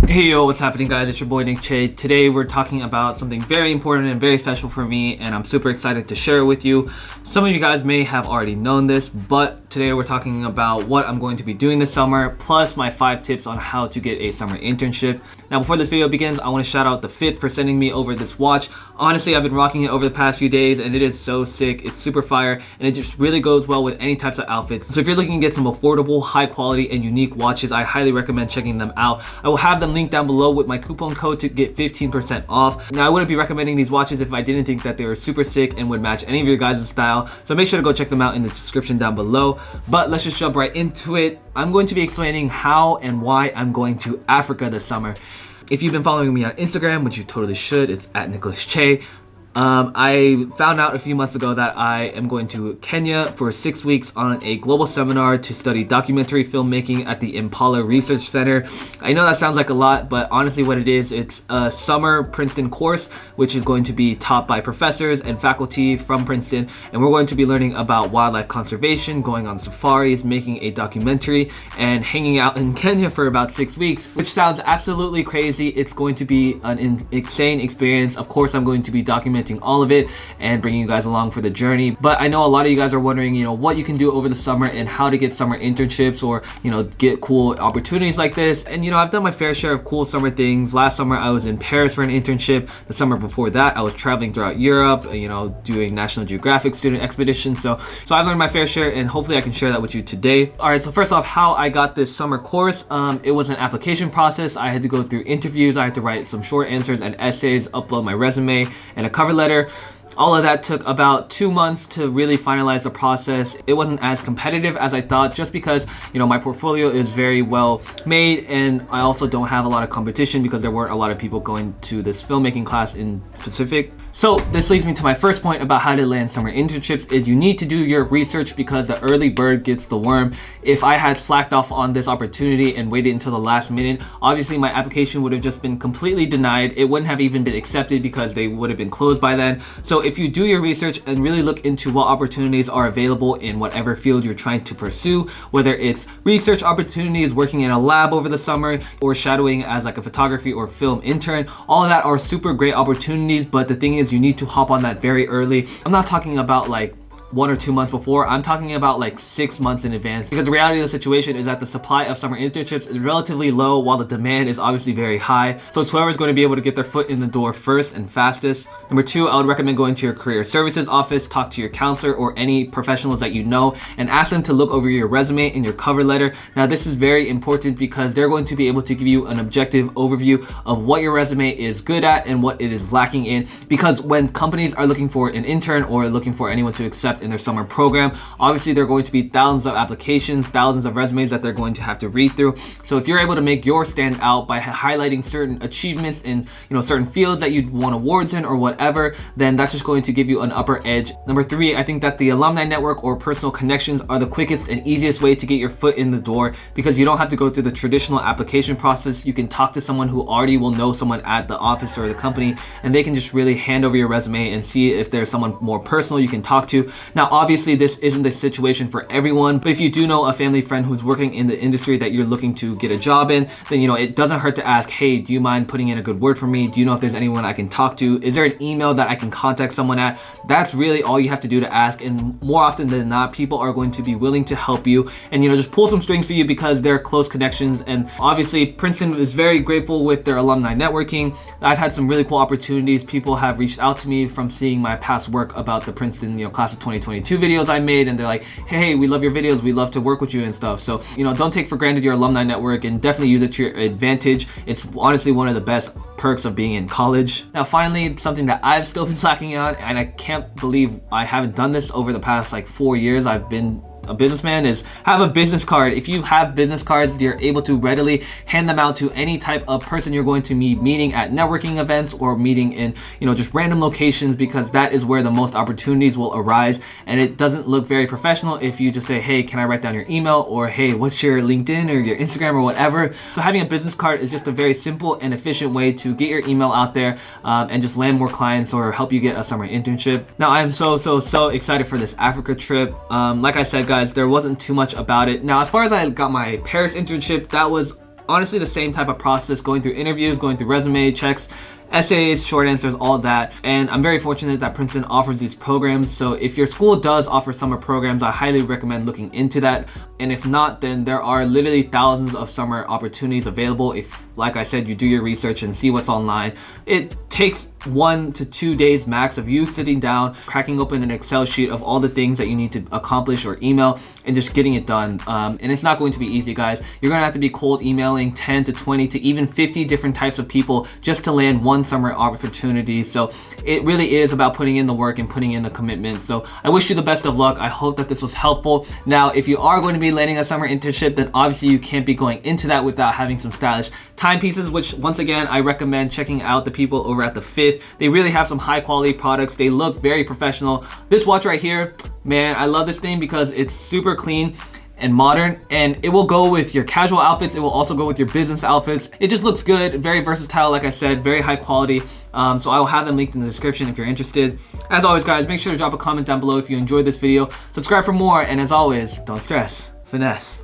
Hey yo, what's happening guys? It's your boy Nick Chae. Today we're talking about something very important and very special for me, and I'm super excited to share it with you. Some of you guys may have already known this, but today we're talking about what I'm going to be doing this summer, plus my 5 tips on how to get a summer internship. Now before this video begins, I want to shout out The Fit for sending me over this watch. Honestly, I've been rocking it over the past few days and it is so sick. It's super fire and it just really goes well with any types of outfits. So if you're looking to get some affordable, high quality and unique watches, I highly recommend checking them out. I will have them linked down below with my coupon code to get 15% off. Now I wouldn't be recommending these watches if I didn't think that they were super sick and would match any of your guys' style. So make sure to go check them out in the description down below. But let's just jump right into it. I'm going to be explaining how and why I'm going to Africa this summer. If you've been following me on Instagram, which you totally should, it's at Nicolas Chae. I found out a few months ago that I am going to Kenya for 6 weeks on a global seminar to study documentary filmmaking at the Impala Research Center. I know that sounds like a lot, but honestly what it is, it's a summer Princeton course, which is going to be taught by professors and faculty from Princeton. And we're going to be learning about wildlife conservation, going on safaris, making a documentary, and hanging out in Kenya for about 6 weeks, which sounds absolutely crazy. It's going to be an insane experience. Of course, I'm going to be documenting all of it and bringing you guys along for the journey. But I know a lot of you guys are wondering, what you can do over the summer and how to get summer internships or, get cool opportunities like this. And, I've done my fair share of cool summer things. Last summer, I was in Paris for an internship. The summer before that, I was traveling throughout Europe, doing National Geographic student expeditions. So I've learned my fair share and hopefully I can share that with you today. All right, so first off, how I got this summer course. It was an application process. I had to go through interviews. I had to write some short answers and essays, upload my resume and a cover letter. All of that took about 2 months to really finalize the process. It wasn't as competitive as I thought just because, my portfolio is very well made and I also don't have a lot of competition because there weren't a lot of people going to this filmmaking class in specific. So this leads me to my first point about how to land summer internships is you need to do your research because the early bird gets the worm. If I had slacked off on this opportunity and waited until the last minute, obviously my application would have just been completely denied. It wouldn't have even been accepted because they would have been closed by then. So if you do your research and really look into what opportunities are available in whatever field you're trying to pursue, whether it's research opportunities, working in a lab over the summer, or shadowing as like a photography or film intern, all of that are super great opportunities. But the thing is, you need to hop on that very early. I'm not talking about like 1 or 2 months before. I'm talking about like 6 months in advance because the reality of the situation is that the supply of summer internships is relatively low while the demand is obviously very high. So it's whoever's going to be able to get their foot in the door first and fastest. Number 2, I would recommend going to your career services office, talk to your counselor or any professionals that you know and ask them to look over your resume and your cover letter. Now this is very important because they're going to be able to give you an objective overview of what your resume is good at and what it is lacking in, because when companies are looking for an intern or looking for anyone to accept in their summer program, obviously there are going to be thousands of applications, thousands of resumes that they're going to have to read through. So if you're able to make yours stand out by highlighting certain achievements in certain fields that you'd won awards in or whatever, then that's just going to give you an upper edge. Number 3, I think that the alumni network or personal connections are the quickest and easiest way to get your foot in the door because you don't have to go through the traditional application process. You can talk to someone who already will know someone at the office or the company and they can just really hand over your resume and see if there's someone more personal you can talk to. Now, obviously, this isn't the situation for everyone, but if you do know a family friend who's working in the industry that you're looking to get a job in, then, it doesn't hurt to ask, hey, do you mind putting in a good word for me? Do you know if there's anyone I can talk to? Is there an email that I can contact someone at? That's really all you have to do to ask. And more often than not, people are going to be willing to help you and, just pull some strings for you because they're close connections. And obviously, Princeton is very grateful with their alumni networking. I've had some really cool opportunities. People have reached out to me from seeing my past work about the Princeton, class of 2022 videos I made, and they're like, hey, we love your videos, we love to work with you and stuff. So don't take for granted your alumni network and definitely use it to your advantage. It's honestly one of the best perks of being in college. Now finally, something that I've still been slacking on, and I can't believe I haven't done this over the past like 4 years I've been a businessman, is have a business card. If you have business cards, you're able to readily hand them out to any type of person you're going to be meeting at networking events or meeting in, just random locations, because that is where the most opportunities will arise. And it doesn't look very professional if you just say, hey, can I write down your email? Or hey, what's your LinkedIn or your Instagram or whatever. So having a business card is just a very simple and efficient way to get your email out there and just land more clients or help you get a summer internship. Now I'm so excited for this Africa trip. Like I said, guys, there wasn't too much about it. Now, as far as I got my Paris internship, that was honestly the same type of process, going through interviews, going through resume checks, essays, short answers, all that. And I'm very fortunate that Princeton offers these programs. So if your school does offer summer programs, I highly recommend looking into that. And if not, then there are literally thousands of summer opportunities available if, like I said, you do your research and see what's online. It takes 1 to 2 days max of you sitting down, cracking open an Excel sheet of all the things that you need to accomplish or email, and just getting it done. And it's not going to be easy, guys. You're gonna have to be cold emailing 10 to 20 to even 50 different types of people just to land one summer opportunity. So it really is about putting in the work and putting in the commitment. So I wish you the best of luck. I hope that this was helpful. Now, if you are going to be landing a summer internship, then obviously you can't be going into that without having some stylish timepieces, which once again, I recommend checking out the people over at the Fifth. They really have some high quality products. They look very professional. This watch right here, man, I love this thing because it's super clean and modern, and it will go with your casual outfits. It will also go with your business outfits. It just looks good, very versatile, like I said, very high quality. So I will have them linked in the description if you're interested. As always, guys, make sure to drop a comment down below if you enjoyed this video. Subscribe for more, and as always, don't stress, finesse.